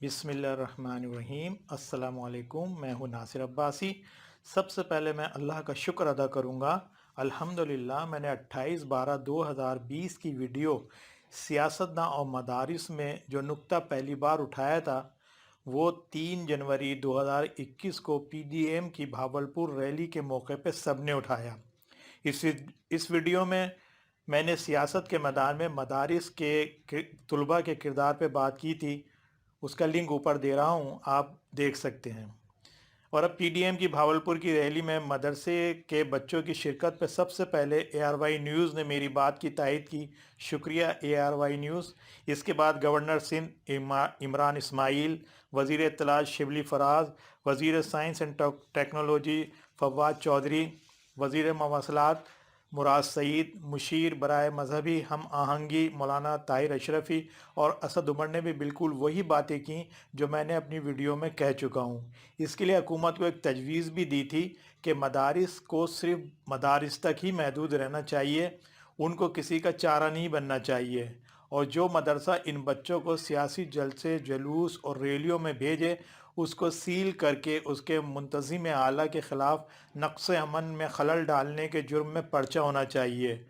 बिस्मिल्लाहिर्रहमानिर्रहीम। अस्सलामु अलैकुम। मैं हूँ नासिर अब्बासी। सबसे पहले मैं अल्लाह का शुक्र अदा करूँगा। अल्हम्दुलिल्लाह मैंने 28/12/2020 की वीडियो सियासतदां और मदारिस में जो नुक्ता पहली बार उठाया था वो 3 जनवरी 2021 को पीडीएम की भावलपुर रैली के मौके पे सबने उठाया। इस वीडियो में मैंने सियासत के मैदान में मदारिस के तुलबा के किरदार पे बात की थी। उसका लिंक ऊपर दे रहा हूँ, आप देख सकते हैं। और अब पीडीएम की भावलपुर की रैली में मदरसे के बच्चों की शिरकत पर सबसे पहले एआरवाई न्यूज़ ने मेरी बात की तायद की। शुक्रिया एआरवाई न्यूज़। इसके बाद गवर्नर सिंध इमरान इस्माइल, वज़ीर इत्तलात शिबली फराज, वज़ीर science and technology Fawad Chaudhry, वज़ीर मवासलात मुराद सईद, मुशीर बराए मजहबी हम आहंगी मौलाना ताहिर अशरफ़ी और असद उमर ने भी बिल्कुल वही बातें की जो मैंने अपनी वीडियो में कह चुका हूँ। इसके लिए हुकूमत को एक तजवीज़ भी दी थी कि मदारिस को सिर्फ मदारिस तक ही महदूद रहना चाहिए, उनको किसी का चारा नहीं बनना चाहिए। और जो मदरसा इन बच्चों को सियासी जलसे, जुलूस और रैलियों में भेजे उसको सील करके उसके मुंतज़िम आला के ख़िलाफ़ नक्स अमन में खलल डालने के जुर्म में पर्चा होना चाहिए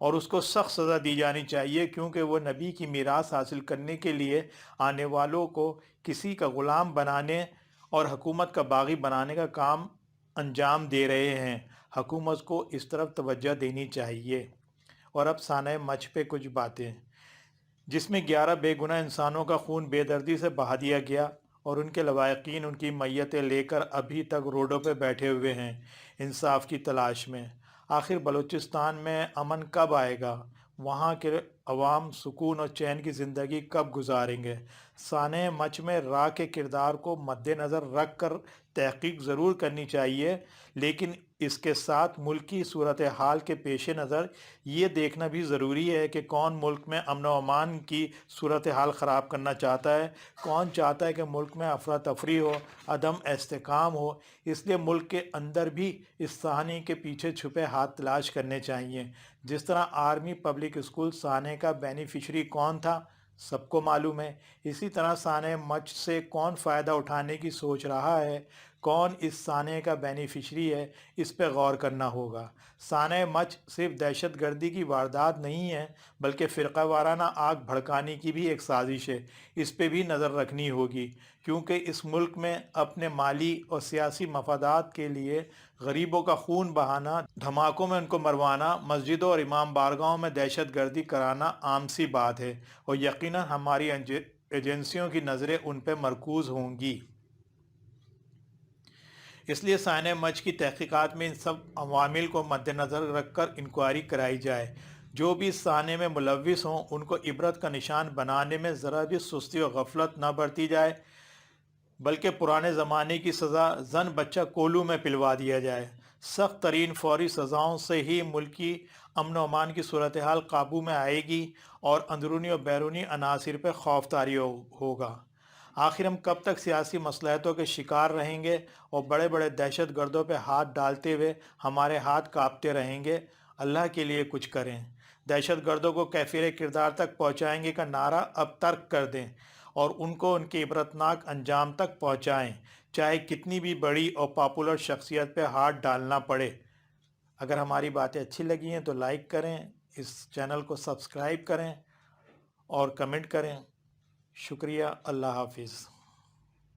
और उसको सख्त सज़ा दी जानी चाहिए, क्योंकि वो नबी की मीरास हासिल करने के लिए आने वालों को किसी का ग़ुलाम बनाने और हुकूमत का बागी बनाने का काम अंजाम दे रहे हैं। हुकूमत को इस तरफ तवज्जो देनी चाहिए। और अब साने मच पे कुछ बातें, जिसमें 11 बेगुनाह इंसानों का खून बेदर्दी से बहा दिया गया और उनके लवाहिकीन उनकी मैयतें लेकर अभी तक रोडों पर बैठे हुए हैं इंसाफ की तलाश में। आखिर बलूचिस्तान में अमन कब आएगा? वहाँ के अवाम सुकून और चैन की ज़िंदगी कब गुजारेंगे? साने मच में रा के किरदार को मद्देनज़र रख कर तहकीक ज़रूर करनी चाहिए, लेकिन इसके साथ मुल्क की सूरत हाल के पेश नज़र ये देखना भी ज़रूरी है कि कौन मुल्क में अमन व अमान की सूरत हाल ख़राब करना चाहता है, कौन चाहता है कि मुल्क में अफरा तफरी हो, अदम इस्तेकाम हो। इसलिए मुल्क के अंदर भी इस सानी के पीछे छुपे हाथ तलाश करने चाहिए। जिस तरह आर्मी पब्लिक स्कूल साने का बेनिफिशरी कौन था सबको मालूम है, इसी तरह साने मच से कौन फ़ायदा उठाने की सोच रहा है, कौन इस साने का बेनिफिशरी है, इस पर गौर करना होगा। साने मच सिर्फ दहशत गर्दी की वारदात नहीं है, बल्कि फ़िरका वाराना आग भड़काने की भी एक साजिश है। इस पे भी नज़र रखनी होगी, क्योंकि इस मुल्क में अपने माली और सियासी मफादात के लिए गरीबों का खून बहाना, धमाकों में उनको मरवाना, मस्जिदों और इमाम बारगाहों में दहशत गर्दी कराना आम सी बात है और यकीनन हमारी एजेंसियों की नज़रें उन पर मरकूज़ होंगी। इसलिए साने मच की तहकीकात में इन सब अवामिल को मद्देनज़र रख कर इंक्वायरी कराई जाए। जो भी इस साने में मुलविस हों उनको इबरत का निशान बनाने में ज़रा भी सुस्ती और गफलत न बरती जाए, बल्कि पुराने ज़माने की सज़ा जन बच्चा कोलू में पिलवा दिया जाए। सख्त तरीन फौरी सज़ाओं से ही मुल्की अमन व अमान की सूरत हाल काबू में आएगी और अंदरूनी और बैरूनी अनासिर पर खौफ तारी होगा। आखिर हम कब तक सियासी मसलहतों के शिकार रहेंगे और बड़े बड़े दहशत गर्दों पर हाथ डालते हुए हमारे हाथ कांपते रहेंगे? अल्लाह के लिए कुछ करें। दहशत गर्दों को कैफिर किरदार तक पहुँचाएंगे का नारा अब तर्क कर दें और उनको उनके इबरतनाक अंजाम तक पहुँचाएँ, चाहे कितनी भी बड़ी और पॉपुलर शख्सियत पर हाथ डालना पड़े। अगर हमारी बातें अच्छी लगी हैं तो लाइक करें, इस चैनल को सब्सक्राइब करें और कमेंट करें। शुक्रिया। अल्लाह हाफिज़।